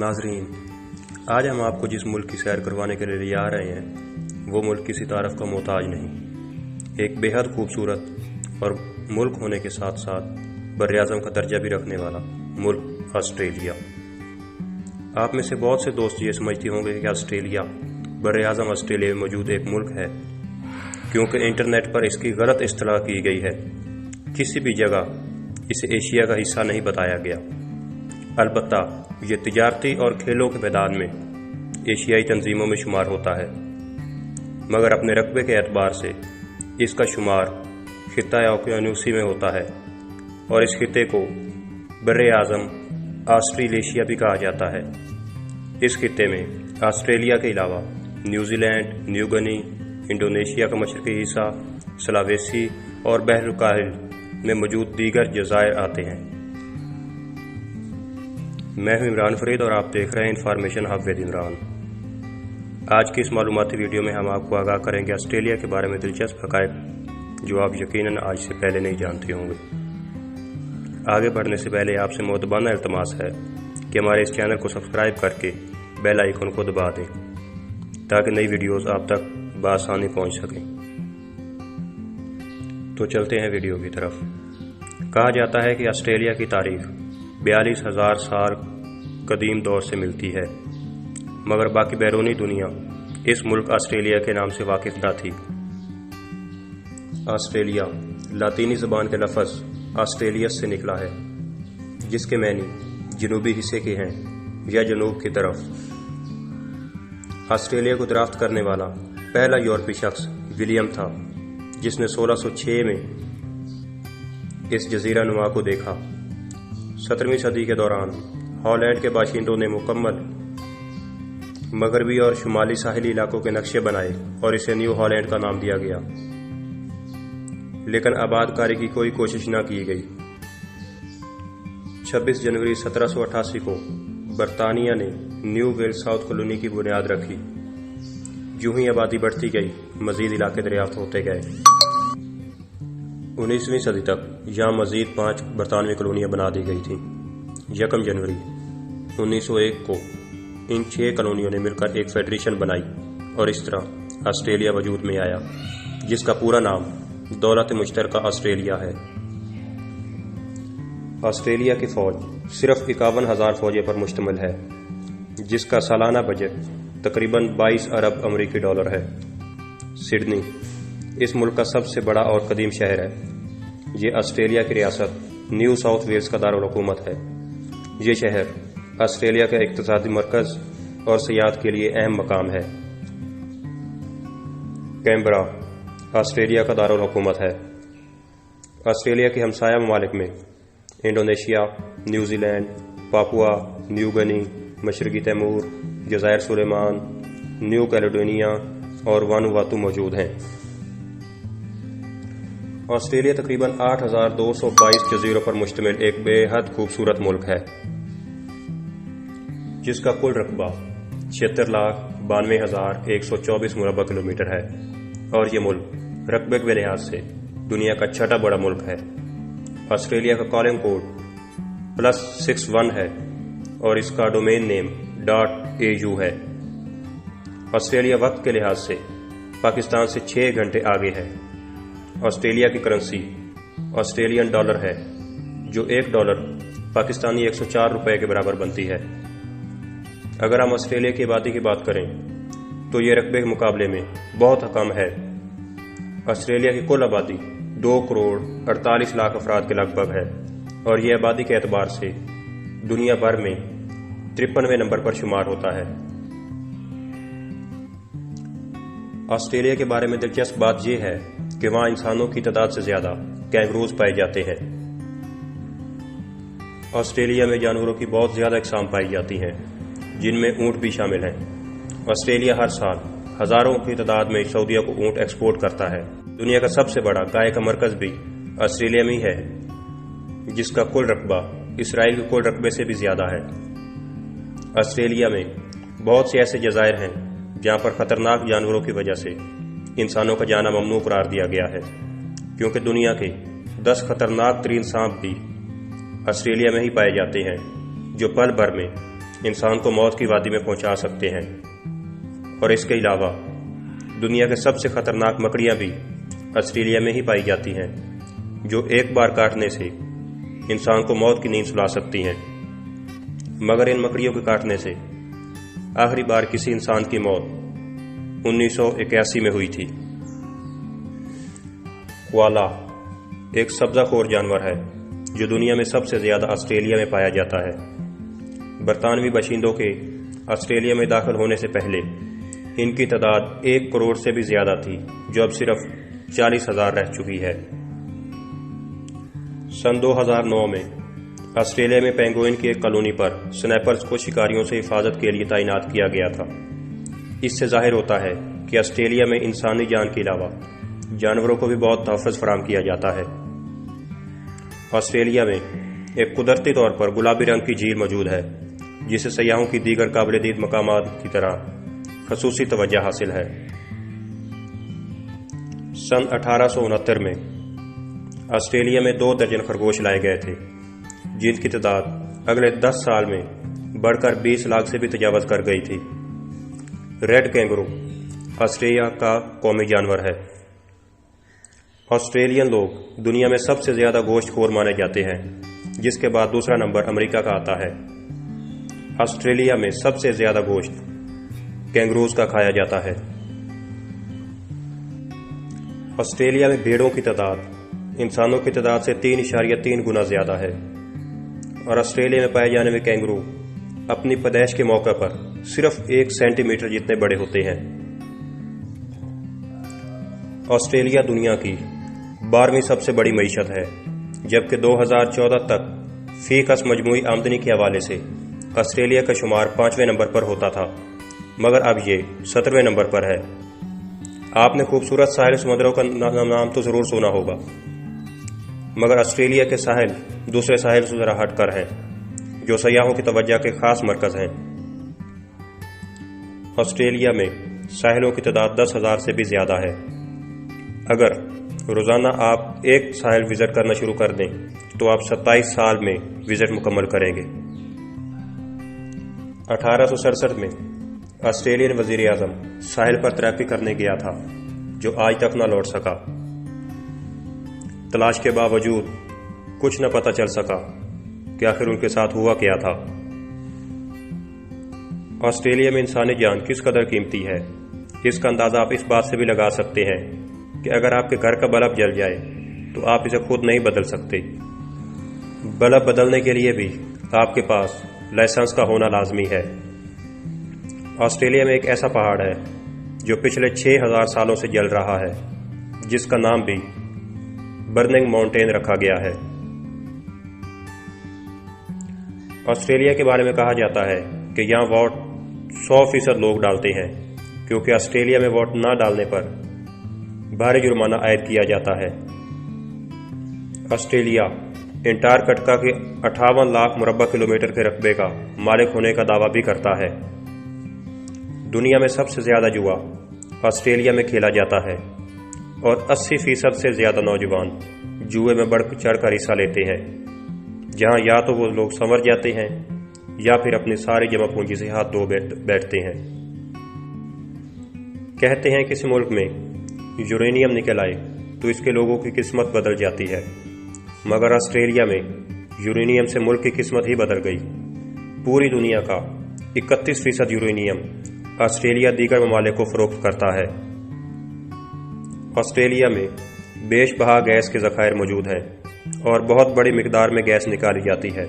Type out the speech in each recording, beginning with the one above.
नाजरीन, आज हम आपको जिस मुल्क की सैर करवाने के लिए आ रहे हैं वो मुल्क किसी तारफ का मोहताज नहीं। एक बेहद खूबसूरत और मुल्क होने के साथ साथ बर्र-ए-आज़म का दर्जा भी रखने वाला मुल्क ऑस्ट्रेलिया। आप में से बहुत से दोस्त ये समझते होंगे कि ऑस्ट्रेलिया बर्र-ए-आज़म ऑस्ट्रेलिया में मौजूद एक मुल्क है, क्योंकि इंटरनेट पर इसकी गलत इस्तेलाह की गई है। किसी भी जगह इसे एशिया का हिस्सा नहीं बताया गया। अलबत्ता ये तिजारती और खेलों के मैदान में एशियाई तंजीमों में शुमार होता है, मगर अपने रकबे के एतबार से इसका शुमार खित्ता ओकियानूसी में होता है और इस खित्ते को बर्र-ए-आज़म ऑस्ट्रेलेशिया भी कहा जाता है। इस खित्ते में ऑस्ट्रेलिया के अलावा न्यूजीलैंड, न्यू गिनी, इंडोनेशिया का मशरकी हिस्सा, सलावेसी और बहरुल में मौजूद दीगर जज़ायर आते हैं। मैं हूं इमरान फरीद और आप देख रहे हैं इंफॉर्मेशन हब विद इमरान। आज की इस मालूमाती वीडियो में हम आपको आगाह करेंगे ऑस्ट्रेलिया के बारे में दिलचस्प हक़ाइक़ जो आप यकीनन आज से पहले नहीं जानते होंगे। आगे बढ़ने से पहले आपसे मोतबाना इल्तमास है कि हमारे इस चैनल को सब्सक्राइब करके बेल आइकन को दबा दें ताकि नई वीडियोस आप तक बआसानी पहुंच सकें। तो चलते हैं वीडियो की तरफ। कहा जाता है कि ऑस्ट्रेलिया की तारीख 42,000 साल कदीम दौर से मिलती है, मगर बाकी बैरूनी दुनिया इस मुल्क ऑस्ट्रेलिया के नाम से वाकिफ न थी। ऑस्ट्रेलिया लातीनी ज़बान के लफ्ज़ ऑस्ट्रेलियस से निकला है, जिसके मैनी जनूबी हिस्से के हैं या जनूब की तरफ। ऑस्ट्रेलिया को दराफ्त करने वाला पहला यूरोपीय शख्स विलियम था, जिसने 1606 में इस जजीरा नुमा को देखा। 17वीं सदी के दौरान हॉलैंड के बाशिंदों ने मुकम्मल मगरबी और शुमाली साहिली इलाकों के नक्शे बनाए और इसे न्यू हॉलैंड का नाम दिया गया, लेकिन आबादकारी की कोई कोशिश न की गई। 26 जनवरी 1788 को बरतानिया ने न्यू वेल्स साउथ कॉलोनी की बुनियाद रखी। यूं ही आबादी बढ़ती गई, मजीद इलाके दरियाफ्त होते गए। 19वीं सदी तक यहाँ मजीद 5 बरतानवी कॉलोनियाँ बना दी गई थीं। 1 जनवरी 1901 को इन 6 कॉलोनियों ने मिलकर एक फेडरेशन बनाई और इस तरह ऑस्ट्रेलिया वजूद में आया, जिसका पूरा नाम दौलत मुश्तरका ऑस्ट्रेलिया है। ऑस्ट्रेलिया की फौज सिर्फ 51,000 फौजियों पर मुश्तमिल है, जिसका सालाना बजट तकरीबन 22 अरब अमरीकी डॉलर है। सिडनी इस मुल्क का सबसे बड़ा और कदीम शहर है। ये ऑस्ट्रेलिया की रियासत न्यू साउथ वेल्स का दारुल हुकूमत है। ये शहर ऑस्ट्रेलिया का इक़्तिसादी मरकज़ और सियाहत के लिए अहम मकाम है। कैनबरा ऑस्ट्रेलिया का दारुल हुकूमत है। ऑस्ट्रेलिया के हमसाया ममालिक में Indonesia, New Zealand, Papua New Guinea, मशरकी तैमूर, जज़ायर सुलेमान, न्यू कैलेडोनिया और वानुवातु मौजूद हैं। ऑस्ट्रेलिया तकरीबन 8,222 जजीरों पर मुश्तमिल एक बेहद खूबसूरत मुल्क है, जिसका कुल रकबा 76,92,124 मुरबा किलोमीटर है और ये मुल्क रकबे के लिहाज से दुनिया का छठा बड़ा मुल्क है। ऑस्ट्रेलिया का कॉलिंग कोड +61 है और इसका डोमेन नेम .au है। ऑस्ट्रेलिया वक्त के लिहाज से पाकिस्तान से 6 घंटे आगे है। ऑस्ट्रेलिया की करेंसी ऑस्ट्रेलियन डॉलर है, जो $1 पाकिस्तानी 104 रुपए के बराबर बनती है। अगर हम ऑस्ट्रेलिया की आबादी की बात करें तो ये रकबे के मुकाबले में बहुत कम है। ऑस्ट्रेलिया की कुल आबादी 2 करोड़ 48 लाख अफराद के लगभग है और ये आबादी के एतबार से दुनिया भर में 53वें नंबर पर शुमार होता है। ऑस्ट्रेलिया के बारे में दिलचस्प बात यह है कि वहां इंसानों की तादाद से ज्यादा कैंगरूज पाए जाते हैं। ऑस्ट्रेलिया में जानवरों की बहुत ज्यादा अक़साम पाई जाती हैं, जिनमें ऊंट भी शामिल हैं। ऑस्ट्रेलिया हर साल हजारों की तादाद में सऊदीया को ऊंट एक्सपोर्ट करता है। दुनिया का सबसे बड़ा गाय का मरकज भी ऑस्ट्रेलिया में ही है, जिसका कुल रकबा इसराइल के कुल रकबे से भी ज्यादा है। ऑस्ट्रेलिया में बहुत से ऐसे जज़ायर हैं जहां पर खतरनाक जानवरों की वजह से इंसानों का जाना ममनू करार दिया गया है, क्योंकि दुनिया के 10 खतरनाक तरीन सांप भी ऑस्ट्रेलिया में ही पाए जाते हैं, जो पल भर में इंसान को मौत की वादी में पहुंचा सकते हैं। और इसके अलावा दुनिया के सबसे खतरनाक मकड़ियां भी ऑस्ट्रेलिया में ही पाई जाती हैं, जो एक बार काटने से इंसान को मौत की नींद सुला सकती हैं। मगर इन मकड़ियों के काटने से आखिरी बार किसी इंसान की मौत 1981 में हुई थी। कोआला एक सब्जाखोर जानवर है जो दुनिया में सबसे ज़्यादा ऑस्ट्रेलिया में पाया जाता है। बरतानवी बाशिंदों के ऑस्ट्रेलिया में दाखिल होने से पहले इनकी तादाद 1 करोड़ से भी ज़्यादा थी, जो अब सिर्फ 40,000 रह चुकी है। सन 2009 में ऑस्ट्रेलिया में पेंगुइन की एक कॉलोनी पर स्नैपर्स को शिकारियों से हिफाजत के लिए तैनात किया गया था। इससे जाहिर होता है कि ऑस्ट्रेलिया में इंसानी जान के अलावा जानवरों को भी बहुत तहफ़्फ़ुज़ फराहम किया जाता है। ऑस्ट्रेलिया में एक कुदरती तौर पर गुलाबी रंग की झील मौजूद है, जिसे सयाहों की दीगर काबिल-दीद मकामात की तरह ख़ुसूसी तवज्जो हासिल है। सन 1869 में ऑस्ट्रेलिया में 2 दर्जन खरगोश लाए गए थे, जिनकी तादाद अगले 10 साल में बढ़कर 20 लाख से भी तजावज़ कर गई थी। रेड कैंगरू ऑस्ट्रेलिया का कौमी जानवर है। ऑस्ट्रेलियन लोग दुनिया में सबसे ज़्यादा गोश्तखोर माने जाते हैं, जिसके बाद दूसरा नंबर अमेरिका का आता है। ऑस्ट्रेलिया में सबसे ज़्यादा गोश्त कैंगरूज का खाया जाता है। ऑस्ट्रेलिया में भेड़ों की तादाद इंसानों की तादाद से 3.3 गुना ज़्यादा है। और ऑस्ट्रेलिया में पाए जाने वाले कैंगरू अपनी पैदाइश के मौके पर सिर्फ 1 सेंटीमीटर जितने बड़े होते हैं। ऑस्ट्रेलिया दुनिया की 12वीं सबसे बड़ी मईशत है, जबकि 2014 तक फी कस मजमूई आमदनी के हवाले से ऑस्ट्रेलिया का शुमार 5वें नंबर पर होता था, मगर अब ये 17वें नंबर पर है। आपने खूबसूरत साहिल समुद्रों का नाम तो ज़रूर सुना होगा, मगर ऑस्ट्रेलिया के साहिल दूसरे साहिल से ज़रा हटकर हैं, जो सयाहों की तवज्जो के ख़ास मरकज़ हैं। ऑस्ट्रेलिया में साहिलों की तादाद 10,000 से भी ज़्यादा है। अगर रोज़ाना आप एक साहिल विज़िट करना शुरू कर दें तो आप 27 साल में विज़िट मुकम्मल करेंगे। 1867 में ऑस्ट्रेलियन वज़ीर आज़म साहिल पर तैराकी करने गया था, जो आज तक न लौट सका। तलाश के बावजूद कुछ न पता चल सका कि आखिर उनके साथ हुआ क्या था। ऑस्ट्रेलिया में इंसानी जान किस कदर कीमती है, इसका अंदाज़ा आप इस बात से भी लगा सकते हैं कि अगर आपके घर का बल्ब जल जाए तो आप इसे खुद नहीं बदल सकते। बल्ब बदलने के लिए भी आपके पास लाइसेंस का होना लाजमी है। ऑस्ट्रेलिया में एक ऐसा पहाड़ है जो पिछले 6000 सालों से जल रहा है, जिसका नाम भी बर्निंग माउंटेन रखा गया है। ऑस्ट्रेलिया के बारे में कहा जाता है कि यहाँ वोट 100% लोग डालते हैं, क्योंकि ऑस्ट्रेलिया में वोट ना डालने पर भारी जुर्माना आयद किया जाता है। ऑस्ट्रेलिया अंटार्कटिका के 58 लाख मुरब्बा किलोमीटर के रकबे का मालिक होने का दावा भी करता है। दुनिया में सबसे ज़्यादा जुआ ऑस्ट्रेलिया में खेला जाता है और 80% से ज़्यादा नौजवान जुए में बढ़ चढ़कर हिस्सा लेते हैं, जहां या तो वो लोग संवर जाते हैं या फिर अपनी सारी जमा पूंजी से हाथ धो बैठते हैं। कहते हैं किसी मुल्क में यूरेनियम निकल आए तो इसके लोगों की किस्मत बदल जाती है, मगर ऑस्ट्रेलिया में यूरेनियम से मुल्क की किस्मत ही बदल गई। पूरी दुनिया का 31% यूरेनियम ऑस्ट्रेलिया दीगर ममालिक को फरोख्त करता है। ऑस्ट्रेलिया में बेशबहा गैस के ज़खायर मौजूद हैं और बहुत बड़ी मिकदार में गैस निकाली जाती है,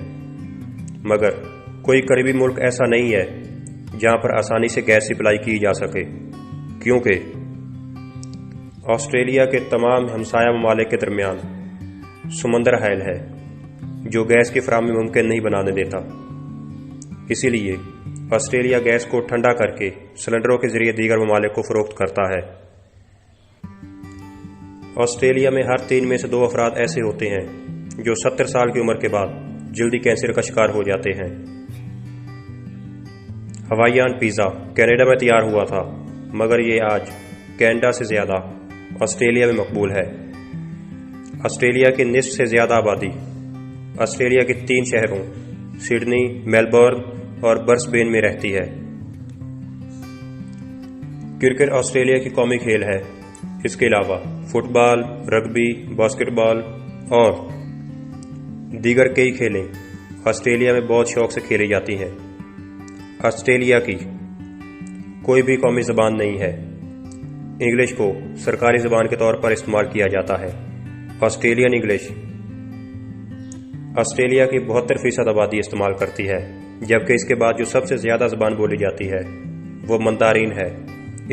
मगर कोई करीबी मुल्क ऐसा नहीं है जहां पर आसानी से गैस सप्लाई की जा सके, क्योंकि ऑस्ट्रेलिया के तमाम हमसाया ममालिक के दरमियान समंदर हायल है, जो गैस की फराहमी मुमकिन नहीं बनाने देता। इसीलिए ऑस्ट्रेलिया गैस को ठंडा करके सिलेंडरों के जरिए दीगर ममालिक को फरोख्त करता है। ऑस्ट्रेलिया में हर 3 में से 2 अफराद ऐसे होते हैं जो 70 साल की उम्र के बाद जल्दी कैंसर का शिकार हो जाते हैं। हवाईयान पिज़्ज़ा कनाडा में तैयार हुआ था, मगर ये आज कनाडा से ज़्यादा ऑस्ट्रेलिया में मकबूल है। ऑस्ट्रेलिया की निस्फ से ज़्यादा आबादी ऑस्ट्रेलिया के 3 शहरों सिडनी, मेलबर्न और ब्रिस्बेन में रहती है। क्रिकेट ऑस्ट्रेलिया की कौमी खेल है। इसके अलावा फुटबॉल, रग्बी, बास्केटबॉल और दीगर कई खेलें ऑस्ट्रेलिया में बहुत शौक से खेली जाती हैं। ऑस्ट्रेलिया की कोई भी कौमी ज़बान नहीं है। इंग्लिश को सरकारी ज़बान के तौर पर इस्तेमाल किया जाता है। ऑस्ट्रेलियन इंग्लिश ऑस्ट्रेलिया की 72% आबादी इस्तेमाल करती है, जबकि इसके बाद जो सबसे ज़्यादा ज़बान बोली जाती है वो मंदारिन है।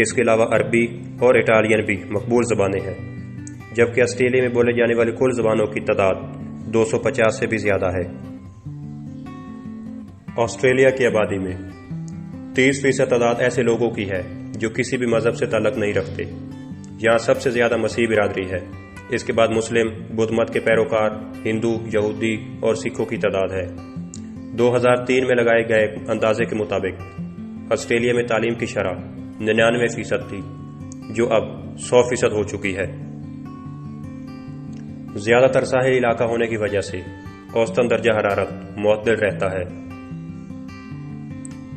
इसके अलावा अरबी और इटालियन भी मकबूल ज़बानें हैं, जबकि ऑस्ट्रेलिया में बोले जाने वाली कुल ज़बानों की तादाद 250 से भी ज़्यादा है। ऑस्ट्रेलिया की आबादी में 30% तादाद ऐसे लोगों की है जो किसी भी मज़हब से ताल्लुक़ नहीं रखते। यहाँ सबसे ज़्यादा मसीह बिरादरी है। इसके बाद मुस्लिम, बुद्ध मत के पैरोकार, हिंदू, यहूदी और सिखों की तादाद है। 2003 में लगाए गए अंदाजे के मुताबिक ऑस्ट्रेलिया में तालीम की शरह 99% थी, जो अब 100% हो चुकी है। ज़्यादातर साहिली इलाका होने की वजह से औसतन दर्जा हरारत मुअत्तदिल रहता है।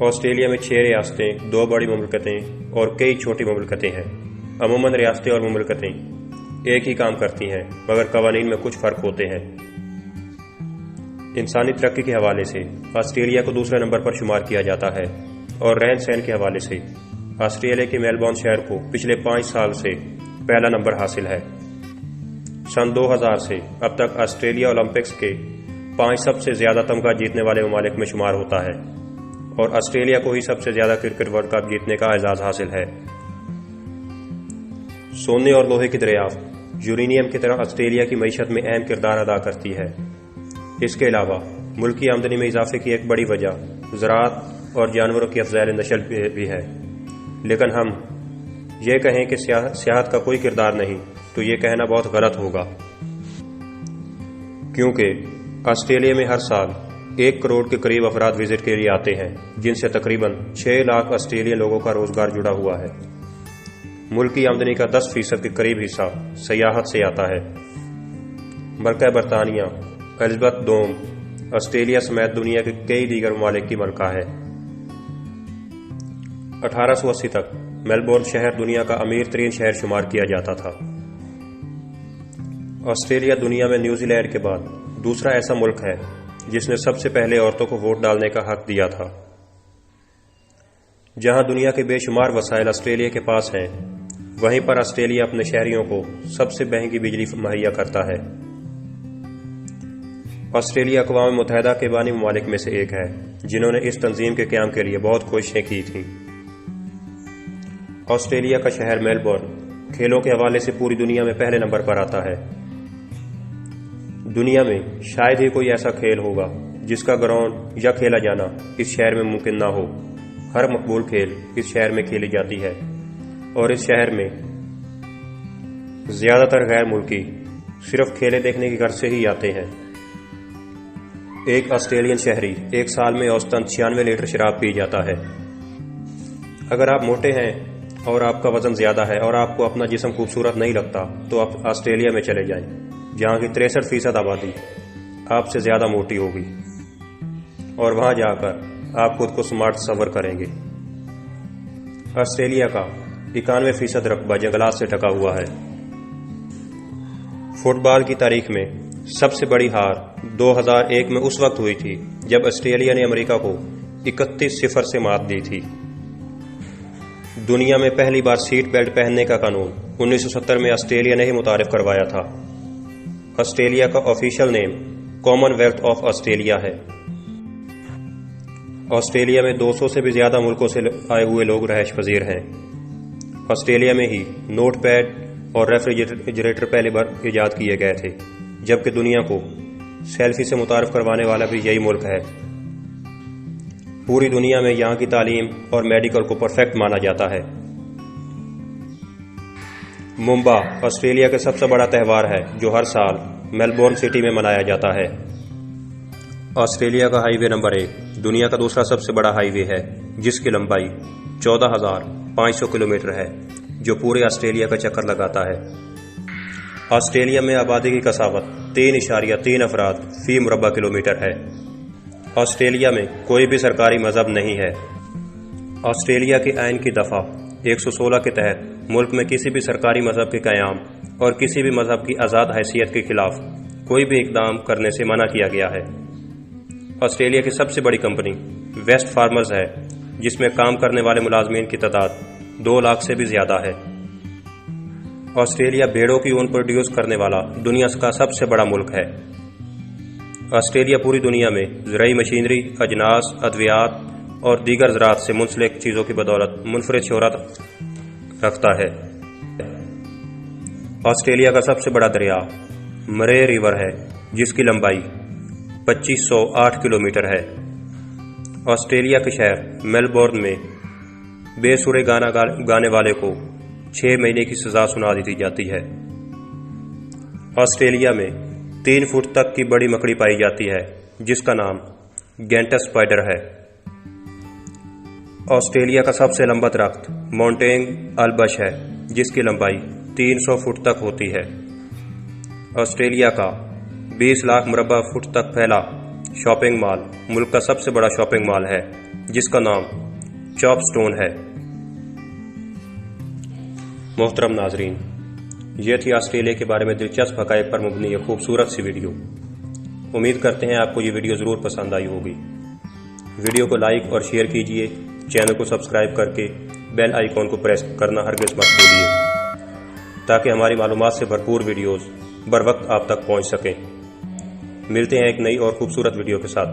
ऑस्ट्रेलिया में 6 रियासतें, 2 बड़ी मुमलकतें और कई छोटी मुमलकतें हैं। अमूमन रियासतें और मुमलकतें एक ही काम करती हैं, मगर कवानीन में कुछ फ़र्क होते हैं। इंसानी तरक्की के हवाले से ऑस्ट्रेलिया को दूसरे नंबर पर शुमार किया जाता है और रहन सहन के हवाले से ऑस्ट्रेलिया के मेलबोर्न शहर को पिछले 5 साल से पहला नंबर हासिल है। सन 2000 से अब तक ऑस्ट्रेलिया ओलंपिक्स के 5 सबसे ज़्यादा तमगा जीतने वाले ममालिक में शुमार होता है और ऑस्ट्रेलिया को ही सबसे ज़्यादा क्रिकेट वर्ल्ड कप जीतने का एजाज़ हासिल है। सोने और लोहे की दरियाफ्त यूरेनियम की तरह ऑस्ट्रेलिया की मईशत में अहम किरदार अदा करती है। इसके अलावा मुल्क की आमदनी में इजाफे की एक बड़ी वजह ज़राअत और जानवरों की अफज़ाइल नस्ल भी है। लेकिन हम ये कहें कि सियाहत का कोई किरदार नहीं तो ये कहना बहुत गलत होगा, क्योंकि ऑस्ट्रेलिया में हर साल 1 करोड़ के करीब अफराद विजिट के लिए आते हैं, जिनसे तकरीबन 6 लाख ऑस्ट्रेलियन लोगों का रोजगार जुड़ा हुआ है। मुल्क की आमदनी का 10% के करीब हिस्सा सयाहत से आता है। मलका बरतानिया एलिज़ाबेथ दोम ऑस्ट्रेलिया समेत दुनिया के कई दीगर ममालिक की मलका है। 1880 तक मेलबोर्न शहर दुनिया का अमीर तरीन शहर शुमार किया जाता था। ऑस्ट्रेलिया दुनिया में न्यूजीलैंड के बाद दूसरा ऐसा मुल्क है जिसने सबसे पहले औरतों को वोट डालने का हक दिया था। जहां दुनिया के बेशुमार वसाइल ऑस्ट्रेलिया के पास हैं, वहीं पर ऑस्ट्रेलिया अपने शहरियों को सबसे महंगी बिजली मुहैया करता है। ऑस्ट्रेलिया अक़वाम मुत्तहिदा के बानी ममालिक में से एक है जिन्होंने इस तंजीम के क़याम के लिए बहुत कोशिशें की थीं। ऑस्ट्रेलिया का शहर मेलबोर्न खेलों के हवाले से पूरी दुनिया में पहले नंबर पर आता है। दुनिया में शायद ही कोई ऐसा खेल होगा जिसका ग्राउंड या खेला जाना इस शहर में मुमकिन ना हो। हर मकबूल खेल इस शहर में खेली जाती है और इस शहर में ज़्यादातर गैर मुल्की सिर्फ खेले देखने की गर्ज से ही आते हैं। एक ऑस्ट्रेलियन शहरी एक साल में औसतन 96 लीटर शराब पी जाता है। अगर आप मोटे हैं और आपका वजन ज़्यादा है और आपको अपना जिस्म खूबसूरत नहीं लगता तो आप ऑस्ट्रेलिया में चले जाएं, जहाँ की 63% आबादी आपसे ज़्यादा मोटी होगी और वहाँ जाकर आप खुद को स्मार्ट तस्वर करेंगे। ऑस्ट्रेलिया का 91% रकबा जंगलात से ढका हुआ है। फुटबॉल की तारीख में सबसे बड़ी हार 2001 में उस वक्त हुई थी जब ऑस्ट्रेलिया ने अमेरिका को 31-0 से मात दी थी। दुनिया में पहली बार सीट बेल्ट पहनने का कानून 1970 में ऑस्ट्रेलिया ने ही मुतारिफ करवाया था। ऑस्ट्रेलिया का official name Commonwealth of Australia है। ऑस्ट्रेलिया में 200 से भी ज़्यादा मुल्कों से आए हुए लोग रहायश पजीर हैं। ऑस्ट्रेलिया में ही नोट पैड और रेफ्रिजरेटर पहली बार ईजाद किए गए थे, जबकि दुनिया को सेल्फी से मुतारिफ करवाने वाला भी यही मुल्क है। पूरी दुनिया में यहाँ की तालीम और मेडिकल को परफेक्ट माना जाता है। मुम्बा ऑस्ट्रेलिया का सबसे बड़ा त्यौहार है जो हर साल मेलबोर्न सिटी में मनाया जाता है। ऑस्ट्रेलिया का हाईवे नंबर 1 दुनिया का दूसरा सबसे बड़ा हाईवे है, जिसकी लंबाई 14,500 किलोमीटर है, जो पूरे ऑस्ट्रेलिया का चक्कर लगाता है। ऑस्ट्रेलिया में आबादी की कसावत 3.3 अफराद फी मुरबा किलोमीटर है। آسٹریلیا میں کوئی بھی سرکاری مذہب نہیں ہے۔ آسٹریلیا کے آئین کی دفعہ 116 کے تحت ملک میں کسی بھی سرکاری مذہب کے قیام اور کسی بھی مذہب کی آزاد حیثیت کے خلاف کوئی بھی اقدام کرنے سے منع کیا گیا ہے۔ آسٹریلیا کی سب سے بڑی کمپنی ویسٹ فارمرز ہے، جس میں کام کرنے والے ملازمین کی تعداد 2 لاکھ سے بھی زیادہ ہے۔ آسٹریلیا بھیڑوں کی اون پروڈیوس کرنے والا دنیا کا سب سے بڑا ملک ہے۔ آسٹریلیا پوری دنیا میں زرعی مشینری، اجناس، ادویات اور دیگر زراعت سے منسلک چیزوں کی بدولت منفرد شہرت رکھتا ہے۔ آسٹریلیا کا سب سے بڑا دریا مرے ریور ہے، جس کی لمبائی 2508 کلومیٹر ہے۔ آسٹریلیا کے شہر میلبورن میں بے سرے گانا گانے والے کو 6 مہینے کی سزا سنا دی جاتی ہے۔ آسٹریلیا میں 3 فٹ تک کی بڑی مکڑی پائی جاتی ہے، جس کا نام گینٹس اسپائڈر ہے۔ آسٹریلیا کا سب سے لمبا درخت ماؤنٹین البش ہے، جس کی لمبائی 300 فٹ تک ہوتی ہے۔ آسٹریلیا کا 20 لاکھ مربع فٹ تک پھیلا شاپنگ مال ملک کا سب سے بڑا شاپنگ مال ہے، جس کا نام چاپ سٹون ہے۔ محترم ناظرین، یہ تھی آسٹریلیا کے بارے میں دلچسپ حقائق پر مبنی ایک خوبصورت سی ویڈیو۔ امید کرتے ہیں آپ کو یہ ویڈیو ضرور پسند آئی ہوگی۔ ویڈیو کو لائک اور شیئر کیجئے، چینل کو سبسکرائب کر کے بیل آئیکن کو پریس کرنا ہرگز مت بھولیے، تاکہ ہماری معلومات سے بھرپور ویڈیوز بر وقت آپ تک پہنچ سکیں۔ ملتے ہیں ایک نئی اور خوبصورت ویڈیو کے ساتھ۔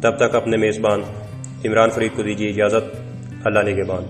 تب تک اپنے میزبان عمران فرید کو دیجیے اجازت۔ اللہ نگہبان۔